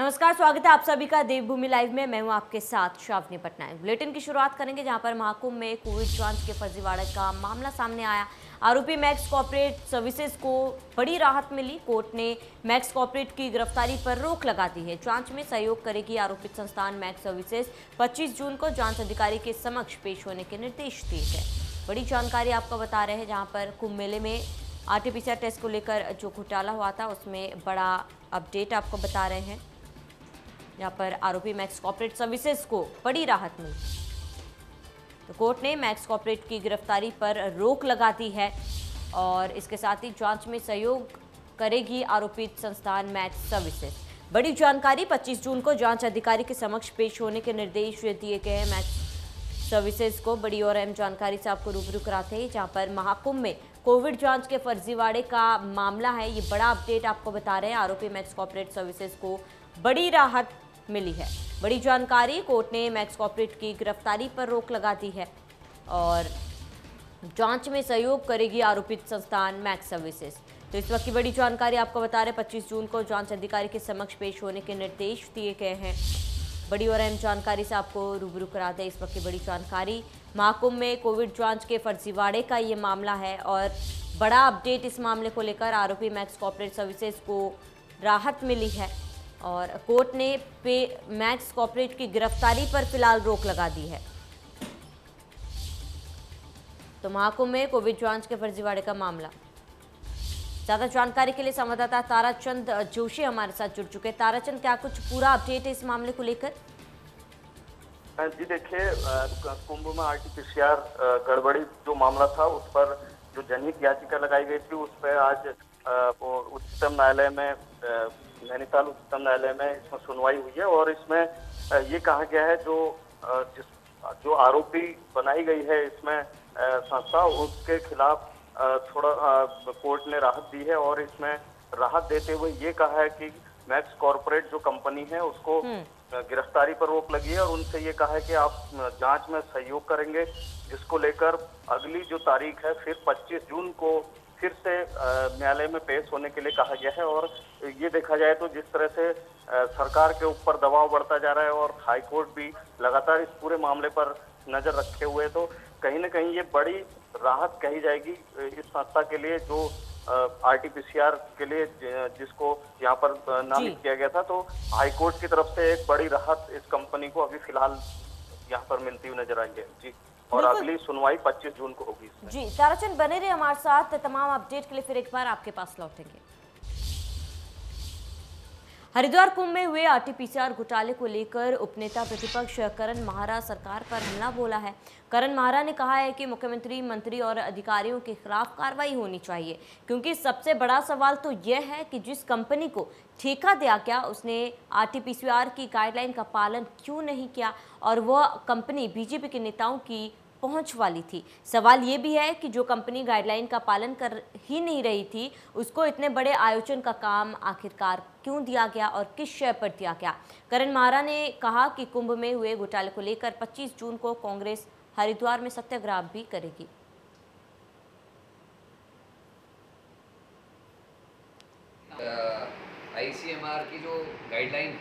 नमस्कार, स्वागत है आप सभी का देवभूमि लाइव में। मैं हूं आपके साथ श्रावणी पटनायक। बुलेटिन की शुरुआत करेंगे जहां पर महाकुंभ में कोविड जांच के फर्जीवाड़े का मामला सामने आया। आरोपी मैक्स कॉर्पोरेट सर्विसेज को बड़ी राहत मिली। कोर्ट ने मैक्स कॉर्पोरेट की गिरफ्तारी पर रोक लगा दी है। जांच में सहयोग करेगी आरोपित संस्थान मैक्स सर्विसेज 25 जून को जांच अधिकारी के समक्ष पेश होने के निर्देश दिए गए। बड़ी जानकारी आपको बता रहे हैं, जहाँ पर कुंभ मेले में RT-PCR टेस्ट को लेकर जो घोटाला हुआ था उसमें बड़ा अपडेट आपको बता रहे हैं। यहाँ पर आरोपी मैक्स कॉर्पोरेट सर्विसेज को बड़ी राहत मिली। तो कोर्ट ने मैक्स कॉर्पोरेट की गिरफ्तारी पर रोक लगा दी है और इसके साथ ही जांच में सहयोग करेगी आरोपित संस्थान मैक्स सर्विसेज। बड़ी जानकारी, 25 जून को जांच अधिकारी के समक्ष पेश होने के निर्देश दिए गए हैं मैक्स सर्विसेज को। बड़ी और अहम जानकारी से आपको रूबरू कराते हैं, जहाँ पर महाकुंभ में कोविड जांच के फर्जीवाड़े का मामला है। ये बड़ा अपडेट आपको बता रहे हैं। आरोपी मैक्स कॉर्पोरेट सर्विसेज को बड़ी राहत मिली है। बड़ी जानकारी, कोर्ट ने मैक्स कॉर्पोरेट की गिरफ्तारी पर रोक लगा दी है और जांच में सहयोग करेगी आरोपित संस्थान मैक्स सर्विसेज। तो इस वक्त की बड़ी जानकारी आपको बता रहे 25 जून को जांच अधिकारी के समक्ष पेश होने के निर्देश दिए गए हैं। बड़ी और अहम जानकारी से आपको रूबरू करा दें। इस वक्त की बड़ी जानकारी, महाकुंभ में कोविड जांच के फर्जीवाड़े का ये मामला है और बड़ा अपडेट इस मामले को लेकर आरोपी मैक्स कॉर्पोरेट सर्विसेज को राहत मिली है और कोर्ट ने मैक्स कॉर्पोरेट की गिरफ्तारी पर फिलहाल रोक लगा दी है। तो महाकुंभ में कोविड जांच के फर्जीवाड़े का मामला। ज्यादा जानकारी के लिए संवाददाता ताराचंद जोशी हमारे साथ जुड़ चुके हैं। ताराचंद, क्या कुछ पूरा अपडेट है इस मामले को लेकर? जी देखिए, कुंभ में RT-PCR गड़बड़ी जो मामला था उस पर जो जनहित याचिका लगाई गई थी उस पर आज उच्चतम न्यायालय में नैनीताल उच्चतम न्यायालय में इसमें सुनवाई हुई है और इसमें ये कहा गया है जो आरोपी बनाई गई है इसमें संस्था, उसके खिलाफ थोड़ा कोर्ट ने राहत दी है और इसमें राहत देते हुए ये कहा है कि मैक्स कॉर्पोरेट जो कंपनी है उसको गिरफ्तारी पर रोक लगी है और उनसे ये कहा है कि आप जांच में सहयोग करेंगे, जिसको लेकर अगली जो तारीख है फिर 25 जून को फिर से न्यायालय में पेश होने के लिए कहा गया है। और ये देखा जाए तो जिस तरह से सरकार के ऊपर दबाव बढ़ता जा रहा है और हाईकोर्ट भी लगातार इस पूरे मामले पर नजर रखे हुए, तो कहीं ना कहीं ये बड़ी राहत कही जाएगी इस संस्था के लिए जो RT-PCR के लिए जिसको यहाँ पर नामित किया गया था। तो हाईकोर्ट की तरफ से एक बड़ी राहत इस कंपनी को अभी फिलहाल यहाँ पर मिलती हुई नजर आई है जी। और अगली सुनवाई 25 जून को होगी इसमें। जी ताराचंद, बने रहे हमारे साथ। तमाम अपडेट के लिए फिर एक बार आपके पास लौटेंगे। हरिद्वार कुंभ में हुए RT-PCR घोटाले को लेकर उपनेता प्रतिपक्ष करण माहरा सरकार पर हमला बोला है। करण माहरा ने कहा है कि मुख्यमंत्री, मंत्री और अधिकारियों के खिलाफ कार्रवाई होनी चाहिए, क्योंकि सबसे बड़ा सवाल तो यह है कि जिस कंपनी को ठेका दिया गया उसने RT-PCR की गाइडलाइन का पालन क्यों नहीं किया और वह कंपनी बीजेपी के नेताओं की पहुंच वाली थी। सवाल ये भी है कि जो कंपनी गाइडलाइन का पालन कर ही नहीं रही थी उसको इतने बड़े आयोजन का काम आखिरकार क्यों दिया गया और किस शय पर दिया गया। करण माहरा ने कहा कि कुंभ में हुए घोटाले को लेकर 25 जून को कांग्रेस हरिद्वार में सत्याग्रह भी करेगी। ICMR की जो गाइडलाइन,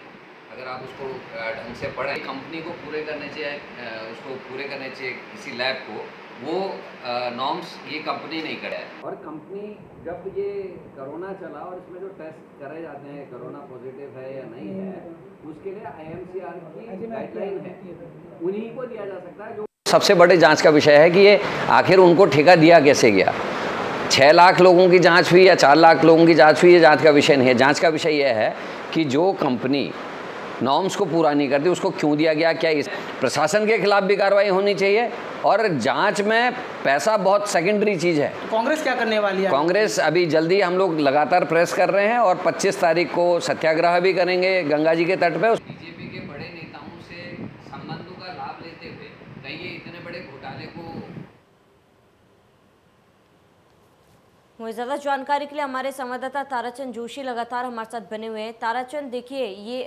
अगर आप उसको ढंग से पढ़ें, कंपनी को पूरे करने चाहिए, उसको पूरे करने चाहिए किसी लैब को, वो नॉर्म्स ये कंपनी नहीं करे है। और कंपनी जब ये कोरोना चला और इसमें जो टेस्ट करे जाते हैं कोरोना पॉजिटिव है या नहीं है, उसके लिए IMCR की गाइडलाइन है, उन्हीं को दिया जा सकता है। जो सबसे बड़े जांच का विषय है कि ये आखिर उनको ठेका दिया कैसे गया। 6 लाख लोगों की जांच हुई या 4 लाख लोगों की जांच हुई, ये जांच का विषय नहीं है। जांच का विषय यह है कि जो कंपनी नॉर्म्स को पूरा नहीं करती उसको क्यों दिया गया, क्या इस प्रशासन के खिलाफ भी कार्रवाई होनी चाहिए। और जांच में पैसा बहुत सेकेंडरी चीज़ है। कांग्रेस क्या करने वाली है? कांग्रेस अभी जल्दी, हम लोग लगातार प्रेस कर रहे हैं और 25 तारीख को सत्याग्रह भी करेंगे गंगा जी के तट पे। बीजेपी के बड़े नेताओं से संबंधों का लाभ लेते हुए कहीं ये इतने बड़े घोटाले को। ज़्यादा जानकारी के लिए हमारे संवाददाता ताराचंद जोशी लगातार हमारे साथ बने हुए हैं। ताराचंद, देखिए ये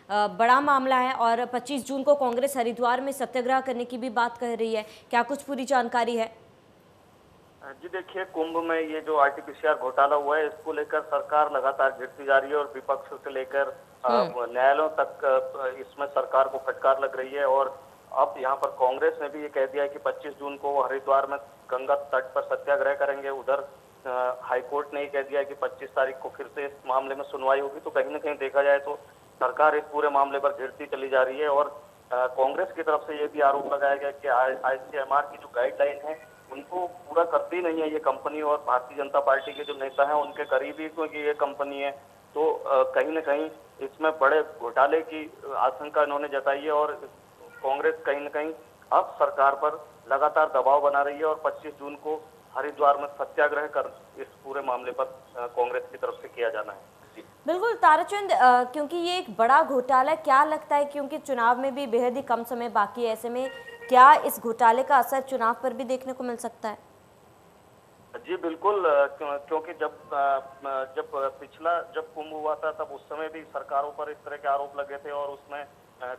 बड़ा मामला है और 25 जून को कांग्रेस हरिद्वार में सत्याग्रह करने की भी बात कह रही है, क्या कुछ पूरी जानकारी है? जी देखिए, कुंभ में ये जो आरटीपीसीआर घोटाला हुआ है, इसको लेकर सरकार लगातार गिरती जा रही है और विपक्ष से लेकर न्यायालयों तक इसमें सरकार को फटकार लग रही है। और अब यहाँ पर कांग्रेस ने भी ये कह दिया है कि 25 जून को वो हरिद्वार में गंगा तट पर सत्याग्रह करेंगे। उधर हाईकोर्ट ने ये कह दिया है कि 25 तारीख को फिर से इस मामले में सुनवाई होगी। तो कहीं ना कहीं देखा जाए तो सरकार इस पूरे मामले पर घिरती चली जा रही है। और कांग्रेस की तरफ से ये भी आरोप लगाया गया कि आईसीएमआर की जो गाइडलाइन है उनको पूरा करती नहीं है ये कंपनी, और भारतीय जनता पार्टी के जो नेता हैं उनके करीबी क्योंकि ये कंपनी है, तो कहीं न कहीं इसमें बड़े घोटाले की आशंका इन्होंने जताई है। और कांग्रेस कहीं न कहीं अब सरकार पर लगातार दबाव बना रही है और 25 जून को हरिद्वार में सत्याग्रह कर इस पूरे मामले पर कांग्रेस की तरफ से किया जाना है। जी बिल्कुल ताराचंद, क्योंकि ये एक बड़ा घोटाला क्या लगता है, क्योंकि चुनाव में भी बेहद ही कम समय बाकी है, ऐसे में क्या इस घोटाले का असर चुनाव पर भी देखने को मिल सकता है? जी बिल्कुल, क्योंकि जब कुंभ हुआ था तब उस समय भी सरकारों पर इस तरह के आरोप लगे थे और उसमें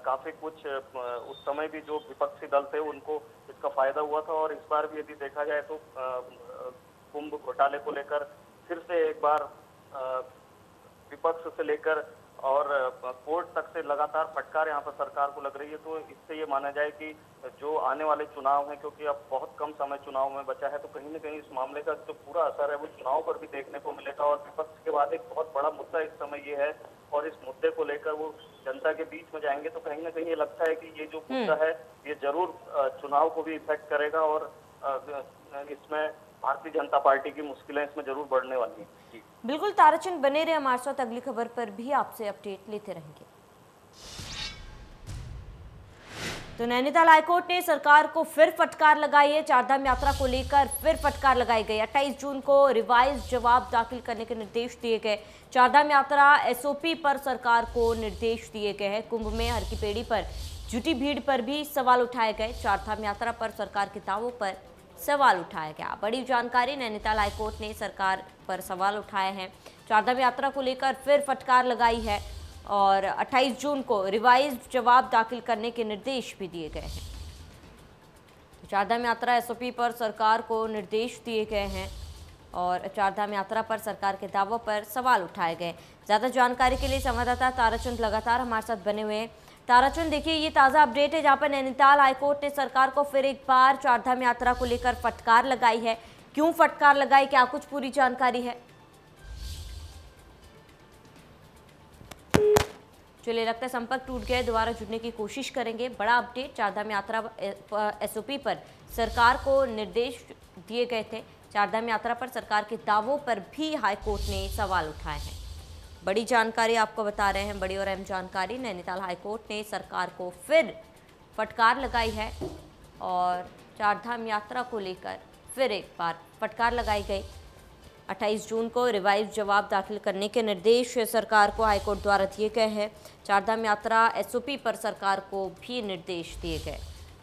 काफी कुछ उस समय भी जो विपक्षी दल थे उनको इसका फायदा हुआ था। और इस बार भी यदि देखा जाए तो कुंभ घोटाले को लेकर फिर से एक बार विपक्ष से लेकर और कोर्ट तक से लगातार फटकार यहाँ पर सरकार को लग रही है। तो इससे ये माना जाए कि जो आने वाले चुनाव हैं, क्योंकि अब बहुत कम समय चुनाव में बचा है, तो कहीं न कहीं इस मामले का जो पूरा असर है वो चुनाव पर भी देखने को मिलेगा। और विपक्ष के बाद एक बहुत बड़ा मुद्दा इस समय ये है और इस मुद्दे को लेकर वो जनता के बीच में जाएंगे, तो कहीं न कहीं ये लगता है कि ये जो मुद्दा है ये जरूर चुनाव को भी इफेक्ट करेगा और इसमें भारतीय जनता पार्टी की मुश्किलें इसमें जरूर बढ़ने वाली हैं। बिल्कुल ताराचंद, बने रहे हमारे साथ, अगली खबर पर भी आपसे अपडेट लेते रहेंगे। तो नैनीताल हाईकोर्ट ने सरकार को फिर फटकार लगाई है। चारधाम यात्रा को लेकर फिर फटकार लगाई गई। 28 जून को रिवाइज जवाब दाखिल करने के निर्देश दिए गए। चारधाम यात्रा एसओपी पर सरकार को निर्देश दिए गए हैं। कुंभ में हर की पेड़ी पर जुटी भीड़ पर भी सवाल उठाए गए। चारधाम यात्रा पर सरकार के दावों पर सवाल उठाया गया। बड़ी जानकारी, नैनीताल हाईकोर्ट ने सरकार पर सवाल उठाए हैं। चारधाम यात्रा को लेकर फिर फटकार लगाई है और 28 जून को रिवाइज जवाब दाखिल करने के निर्देश भी दिए गए हैं। चारधाम यात्रा एसओपी पर सरकार को निर्देश दिए गए हैं और चारधाम यात्रा पर सरकार के दावों पर सवाल उठाए गए। ज़्यादा जानकारी के लिए संवाददाता ताराचंद लगातार हमारे साथ बने हुए हैं। ताराचंद, देखिए ये ताज़ा अपडेट है जहां पर नैनीताल हाईकोर्ट ने सरकार को फिर एक बार चारधाम यात्रा को लेकर फटकार लगाई है। क्यों फटकार लगाई, क्या कुछ पूरी जानकारी है? चलिए, लगता है संपर्क टूट गया, दोबारा जुड़ने की कोशिश करेंगे। बड़ा अपडेट, चारधाम यात्रा एसओपी पर सरकार को निर्देश दिए गए थे। चारधाम यात्रा पर सरकार के दावों पर भी हाईकोर्ट ने सवाल उठाए हैं। बड़ी जानकारी आपको बता रहे हैं, बड़ी और अहम जानकारी। नैनीताल हाईकोर्ट ने सरकार को फिर फटकार लगाई है और चारधाम यात्रा को लेकर फिर एक बार फटकार लगाई गई। 28 जून को रिवाइज जवाब दाखिल करने के निर्देश सरकार को हाईकोर्ट द्वारा दिए गए हैं। चारधाम यात्रा एसओपी पर सरकार को भी निर्देश दिए गए।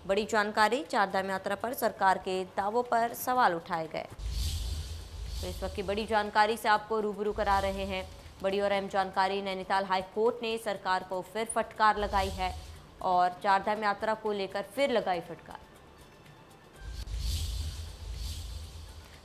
बड़ी जानकारी, चारधाम यात्रा पर सरकार के दावों पर सवाल उठाए गए। तो इस वक्त की बड़ी जानकारी से आपको रूबरू करा रहे हैं। बड़ी और अहम जानकारी, नैनीताल हाईकोर्ट ने सरकार को फिर फटकार लगाई है और चारधाम यात्रा को लेकर फिर लगाई फटकार।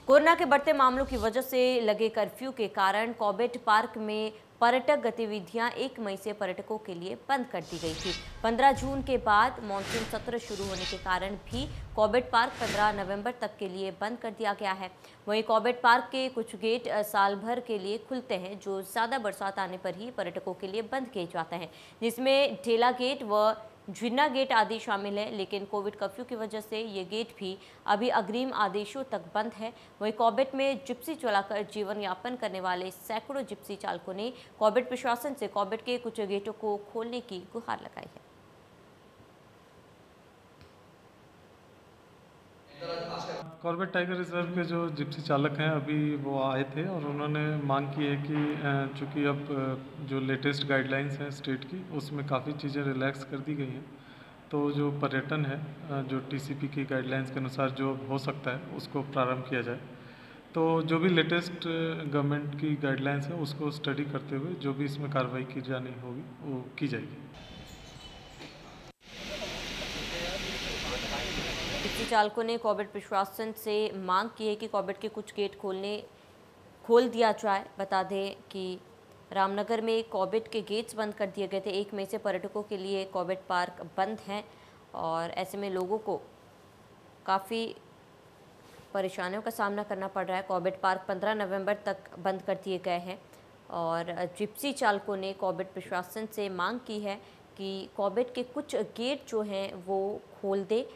कोरोना के बढ़ते मामलों की वजह से लगे कर्फ्यू के कारण कॉर्बेट पार्क में पर्यटक गतिविधियां 1 मई से पर्यटकों के लिए बंद कर दी गई थी। 15 जून के बाद मानसून सत्र शुरू होने के कारण भी कॉर्बेट पार्क 15 नवंबर तक के लिए बंद कर दिया गया है। वहीं कॉर्बेट पार्क के कुछ गेट साल भर के लिए खुलते हैं, जो ज़्यादा बरसात आने पर ही पर्यटकों के लिए बंद किए जाते हैं, जिसमें ढेला गेट व झिन्ना गेट आदि शामिल है। लेकिन कोविड कर्फ्यू की वजह से ये गेट भी अभी अग्रिम आदेशों तक बंद है। वहीं कॉर्बेट में जिप्सी चलाकर जीवन यापन करने वाले सैकड़ों जिप्सी चालकों ने कॉर्बेट प्रशासन से कॉर्बेट के कुछ गेटों को खोलने की गुहार लगाई है। कॉर्बेट टाइगर रिजर्व के जो जिप्सी चालक हैं अभी वो आए थे और उन्होंने मांग की है कि चूँकि अब जो लेटेस्ट गाइडलाइंस हैं स्टेट की उसमें काफ़ी चीज़ें रिलैक्स कर दी गई हैं, तो जो पर्यटन है जो टीसीपी की गाइडलाइंस के अनुसार जो हो सकता है उसको प्रारंभ किया जाए। तो जो भी लेटेस्ट गवर्नमेंट की गाइडलाइंस है उसको स्टडी करते हुए जो भी इसमें कार्रवाई की जानी होगी वो की जाएगी। जिप्सी चालकों ने कॉर्बेट प्रशासन से मांग की है कि कॉर्बेट के कुछ गेट खोल दिया जाए। बता दें कि रामनगर में कॉर्बेट के गेट्स बंद कर दिए गए थे। 1 मई से पर्यटकों के लिए कॉर्बेट पार्क बंद हैं और ऐसे में लोगों को काफ़ी परेशानियों का सामना करना पड़ रहा है। कॉर्बेट पार्क 15 नवंबर तक बंद कर दिए गए हैं और जिप्सी चालकों ने कॉर्बेट प्रशासन से मांग की है कि कॉर्बेट के कुछ गेट जो हैं वो खोल दे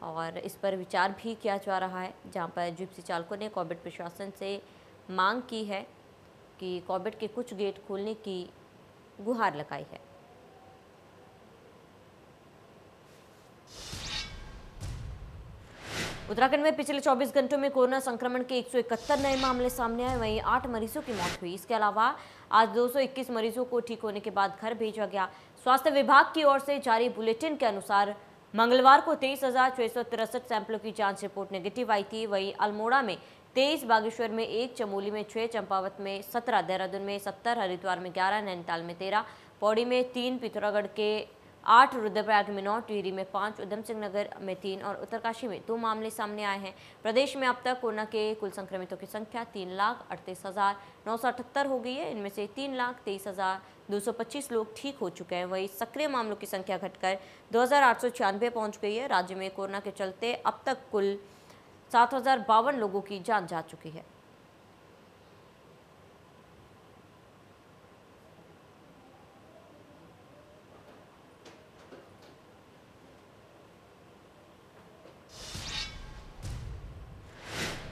और इस पर विचार भी किया जा रहा है, जहां पर जिप्सी चालकों ने कॉर्बेट प्रशासन से मांग की है कि कॉर्बेट के कुछ गेट खोलने की गुहार लगाई है। उत्तराखंड में पिछले 24 घंटों में कोरोना संक्रमण के 171 नए मामले सामने आए, वहीं 8 मरीजों की मौत हुई। इसके अलावा आज 221 मरीजों को ठीक होने के बाद घर भेजा गया। स्वास्थ्य विभाग की ओर से जारी बुलेटिन के अनुसार मंगलवार को 23,663 सैंपलों की जांच रिपोर्ट नेगेटिव आई थी। वहीं अल्मोड़ा में 23, बागेश्वर में 1, चमोली में 6, चंपावत में 17, देहरादून में 70, हरिद्वार में 11, नैनीताल में 13, पौड़ी में 3, पिथौरागढ़ के 8, रुद्रप्रयाग में 9, टिहरी में 5, उधम सिंह नगर में 3 और उत्तरकाशी में 2 मामले सामने आए हैं। प्रदेश में अब तक कोरोना के कुल संक्रमितों की संख्या 3,38,978 हो गई है। इनमें से 3,23,225 लोग ठीक हो चुके हैं। वहीं सक्रिय मामलों की संख्या घटकर 2,896 पहुंच गई है। राज्य में कोरोना के चलते अब तक कुल 7,052 लोगों की जान जा चुकी है।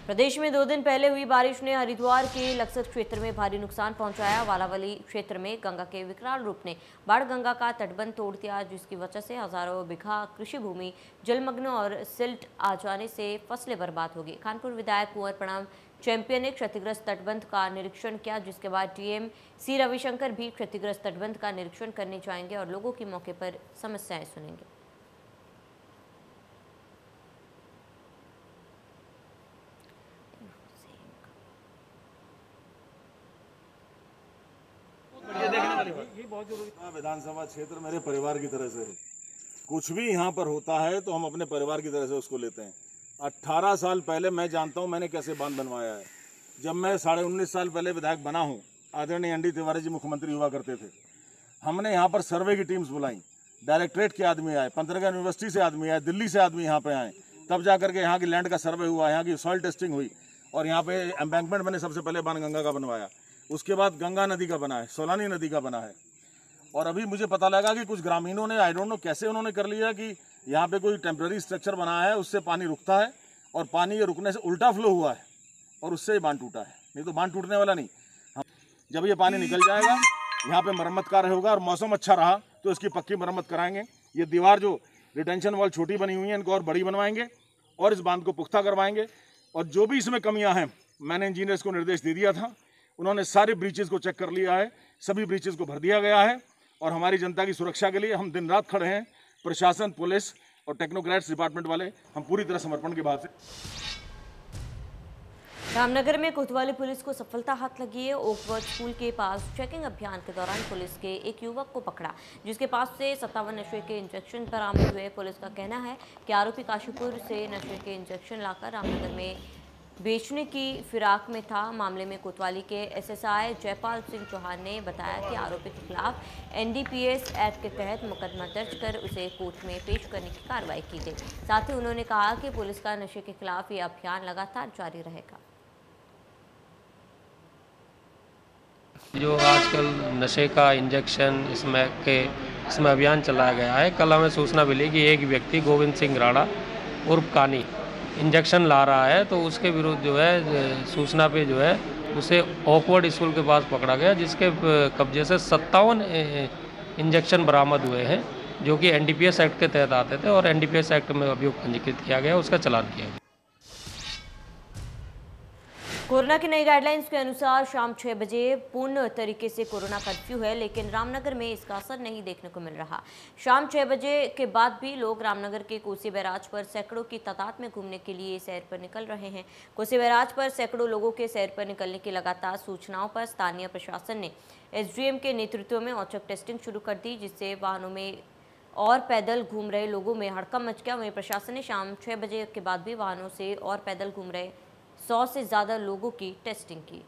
प्रदेश में 2 दिन पहले हुई बारिश ने हरिद्वार के लक्सर क्षेत्र में भारी नुकसान पहुंचाया। वालावली क्षेत्र में गंगा के विकराल रूप ने बाढ़ गंगा का तटबंध तोड़ दिया, जिसकी वजह से हजारों बीघा कृषि भूमि जलमग्न और सिल्ट आ जाने से फसलें बर्बाद हो गई। कानपुर विधायक कुंवर प्रणव चैंपियन ने क्षतिग्रस्त तटबंध का निरीक्षण किया, जिसके बाद डीएम सी रविशंकर भी क्षतिग्रस्त तटबंध का निरीक्षण करने जाएंगे और लोगों की मौके पर समस्याएं सुनेंगे। विधानसभा क्षेत्र मेरे परिवार की तरह से है। कुछ भी यहाँ पर होता है तो हम अपने परिवार की तरह से उसको लेते हैं। 18 साल पहले मैं जानता हूँ मैंने कैसे बांध बनवाया है। जब मैं 19.5 साल पहले विधायक बना हूँ, आदरणीय एनडी तिवारी जी मुख्यमंत्री हुआ करते थे, हमने यहाँ पर सर्वे की टीम्स बुलाई, डायरेक्टरेट के आदमी आए, पंतनगर यूनिवर्सिटी से आदमी आए, दिल्ली से आदमी यहाँ पे आए, तब जाकर के यहाँ की लैंड का सर्वे हुआ, यहाँ की सॉइल टेस्टिंग हुई और यहाँ पे एम्बैंकमेंट मैंने सबसे पहले बाणगंगा का बनवाया। उसके बाद गंगा नदी का बना है, सोलानी नदी का बना है। और अभी मुझे पता लगा कि कुछ ग्रामीणों ने, आई डोंट नो कैसे उन्होंने कर लिया कि यहाँ पे कोई टेम्पररी स्ट्रक्चर बना है, उससे पानी रुकता है और पानी के रुकने से उल्टा फ्लो हुआ है और उससे ही बांध टूटा है, नहीं तो बांध टूटने वाला नहीं। जब ये पानी निकल जाएगा, यहाँ पे मरम्मत कार्य होगा और मौसम अच्छा रहा तो इसकी पक्की मरम्मत कराएंगे। ये दीवार जो रिटेंशन वॉल छोटी बनी हुई है, इनको और बड़ी बनवाएंगे और इस बांध को पुख्ता करवाएंगे। और जो भी इसमें कमियाँ हैं, मैंने इंजीनियर्स को निर्देश दे दिया था, उन्होंने सारे ब्रीचेज को चेक कर लिया है, सभी ब्रीचेज को भर दिया गया है और हमारी जनता की सुरक्षा के लिए हम दिन रात खड़े हैं। प्रशासन, पुलिस और टेक्नोक्रेट्स डिपार्टमेंट वाले हम पूरी तरह समर्पण के भाव से। रामनगर में कोतवाली पुलिस को सफलता हाथ लगी है। ओकवर्थ स्कूल के पास चेकिंग अभियान के दौरान पुलिस के एक युवक को पकड़ा, जिसके पास से 57 नशे के इंजेक्शन बरामद हुए। पुलिस का कहना है कि आरोपी काशीपुर से नशे के इंजेक्शन लाकर रामनगर में बेचने की फिराक में था। मामले में कोतवाली के एसएसआई जयपाल सिंह चौहान ने बताया कि आरोपी के खिलाफ एनडीपीएस एक्ट के तहत मुकदमा दर्ज कर उसे कोर्ट में पेश करने की कार्रवाई की गई। साथ ही उन्होंने कहा कि पुलिस का नशे के खिलाफ ये अभियान लगातार जारी रहेगा। जो आजकल नशे का इंजेक्शन इसमें अभियान चलाया गया है। कल हमें सूचना मिली कि एक व्यक्ति गोविंद सिंह राणा उर्फ कानी इंजेक्शन ला रहा है, तो उसके विरुद्ध जो है सूचना पे जो है उसे ऑकवर्ड स्कूल के पास पकड़ा गया, जिसके कब्जे से 57 इंजेक्शन बरामद हुए हैं, जो कि एनडीपीएस एक्ट के तहत आते थे और एनडीपीएस एक्ट में अभियोग पंजीकृत किया गया, उसका चालान किया गया। कोरोना की नई गाइडलाइंस के अनुसार शाम 6 बजे पूर्ण तरीके से कोरोना कर्फ्यू है, लेकिन रामनगर में इसका असर नहीं देखने को मिल रहा। शाम 6 बजे के बाद भी लोग रामनगर के कोसी बैराज पर सैकड़ों की तादाद में घूमने के लिए सैर पर निकल रहे हैं। कोसी बैराज पर सैकड़ों लोगों के सैर पर निकलने की लगातार सूचनाओं पर स्थानीय प्रशासन ने एसडीएम के नेतृत्व में औचक टेस्टिंग शुरू कर दी, जिससे वाहनों में और पैदल घूम रहे लोगों में हड़कंप मच गया। वहीं प्रशासन ने शाम 6 बजे के बाद भी वाहनों से और पैदल घूम रहे 100 से ज़्यादा लोगों की टेस्टिंग की।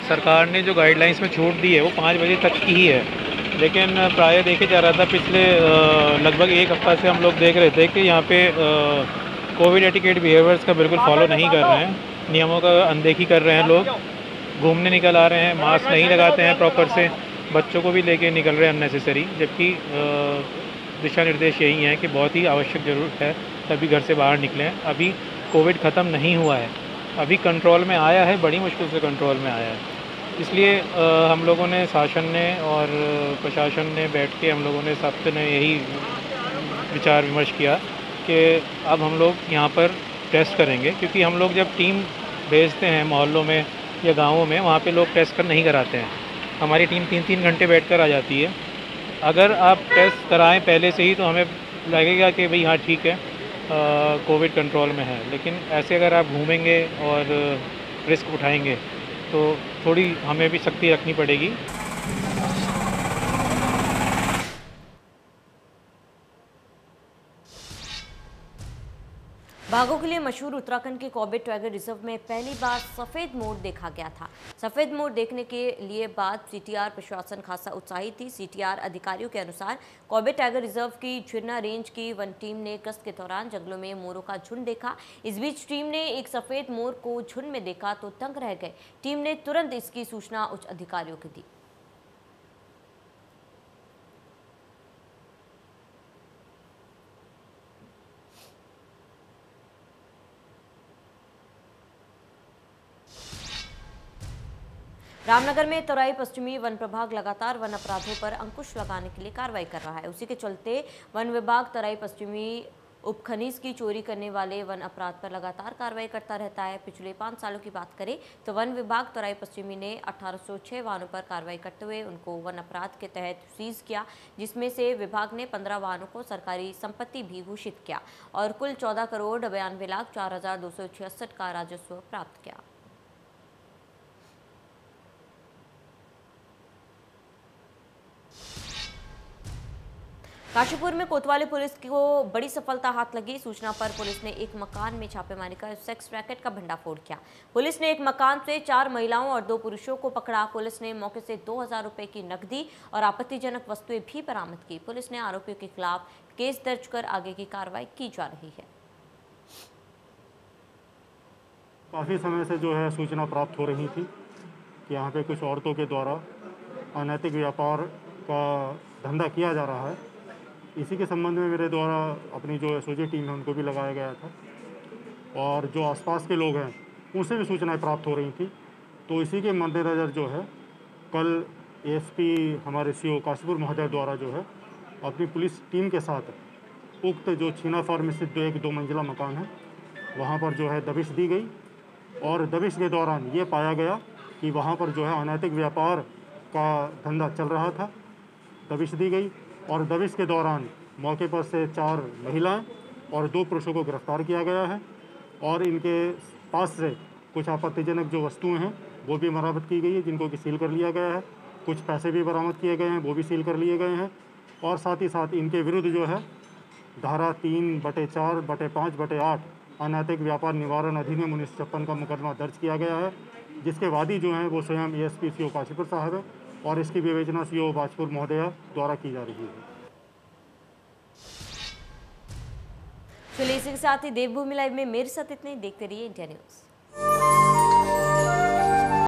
सरकार ने जो गाइडलाइंस में छूट दी है वो 5 बजे तक की ही है, लेकिन प्राय देखे जा रहा था पिछले लगभग एक हफ्ता से हम लोग देख रहे थे कि यहाँ पे कोविड एटिकेट बिहेवियर्स का बिल्कुल फॉलो नहीं कर रहे हैं, नियमों का अनदेखी कर रहे हैं। लोग घूमने निकल आ रहे हैं, मास्क नहीं लगाते हैं प्रॉपर से, बच्चों को भी लेके निकल रहे हैं अननेसेसरी, जबकि दिशा निर्देश यही हैं कि बहुत ही आवश्यक ज़रूरत है तभी घर से बाहर निकलें। अभी कोविड ख़त्म नहीं हुआ है, अभी कंट्रोल में आया है, बड़ी मुश्किल से कंट्रोल में आया है। इसलिए हम लोगों ने, शासन ने और प्रशासन ने बैठ के हम लोगों ने सबसे ने यही विचार विमर्श किया कि अब हम लोग यहाँ पर टेस्ट करेंगे, क्योंकि हम लोग जब टीम भेजते हैं मोहल्लों में या गाँवों में, वहाँ पे लोग टेस्ट नहीं कराते हैं। हमारी टीम 3-3 घंटे बैठकर आ जाती है। अगर आप टेस्ट कराएं पहले से ही तो हमें लगेगा कि भाई हाँ ठीक है, कोविड कंट्रोल में है। लेकिन ऐसे अगर आप घूमेंगे और रिस्क उठाएंगे तो थोड़ी हमें भी सख्ती रखनी पड़ेगी। बाघों के लिए मशहूर उत्तराखंड के कॉर्बेट टाइगर रिजर्व में पहली बार सफ़ेद मोर देखा गया था। सफ़ेद मोर देखने के लिए बाद सीटीआर प्रशासन खासा उत्साहित थी। सीटीआर अधिकारियों के अनुसार कॉर्बेट टाइगर रिजर्व की झिरना रेंज की वन टीम ने गश्त के दौरान जंगलों में मोरों का झुंड देखा। इस बीच टीम ने एक सफ़ेद मोर को झुंड में देखा तो दंग रह गए। टीम ने तुरंत इसकी सूचना उच्च अधिकारियों को दी। रामनगर में तराई पश्चिमी वन प्रभाग लगातार वन अपराधों पर अंकुश लगाने के लिए कार्रवाई कर रहा है। उसी के चलते वन विभाग तराई पश्चिमी उपखनिज की चोरी करने वाले वन अपराध पर लगातार कार्रवाई करता रहता है। पिछले 5 सालों की बात करें तो वन विभाग तराई पश्चिमी ने 1806 वाहनों पर कार्रवाई करते हुए उनको वन अपराध के तहत सीज किया, जिसमें से विभाग ने 15 वाहनों को सरकारी संपत्ति भी घोषित किया और कुल 14 करोड़ 92,04,266 का राजस्व प्राप्त किया। काशीपुर में कोतवाली पुलिस को बड़ी सफलता हाथ लगी। सूचना पर पुलिस ने एक मकान में छापेमारी कर सेक्स रैकेट का भंडाफोड़ किया। पुलिस ने एक मकान से 4 महिलाओं और 2 पुरुषों को पकड़ा। पुलिस ने मौके से 2000 रुपए की नकदी और आपत्तिजनक वस्तुएं भी बरामद की। पुलिस ने आरोपियों के खिलाफ केस दर्ज कर आगे की कार्रवाई की जा रही है। काफ़ी समय से जो है सूचना प्राप्त हो रही थी कि यहाँ पे कुछ औरतों के द्वारा अनैतिक व्यापार का धंधा किया जा रहा है। इसी के संबंध में मेरे द्वारा अपनी जो एसओजी टीम है उनको भी लगाया गया था और जो आसपास के लोग हैं उनसे भी सूचनाएं प्राप्त हो रही थी। तो इसी के मद्देनज़र जो है कल एएसपी हमारे सीओ काशीपुर महोदय द्वारा जो है अपनी पुलिस टीम के साथ उक्त जो छीना फार्म स्थित जो एक 2 मंजिला मकान है वहाँ पर जो है दबिश दी गई और दबिश के दौरान ये पाया गया कि वहाँ पर जो है अनैतिक व्यापार का धंधा चल रहा था। दबिश दी गई और दबिश के दौरान मौके पर से 4 महिलाएं और 2 पुरुषों को गिरफ्तार किया गया है और इनके पास से कुछ आपत्तिजनक जो वस्तुएं हैं वो भी बरामद की गई है, जिनको कि सील कर लिया गया है। कुछ पैसे भी बरामद किए गए हैं, वो भी सील कर लिए गए हैं और साथ ही साथ इनके विरुद्ध जो है धारा 3/4/5/8 अनैतिक व्यापार निवारण अधिनियम 1956 का मुकदमा दर्ज किया गया है, जिसके वादी जो हैं वो स्वयं एएसपी सीओ काशीपुर साहब है और इसकी विवेचना सीओ बाजपुर महोदया द्वारा की जा रही है। चलिए इसी के साथ ही देवभूमि लाइव में मेरे साथ इतने। देखते रहिए इंडिया न्यूज़।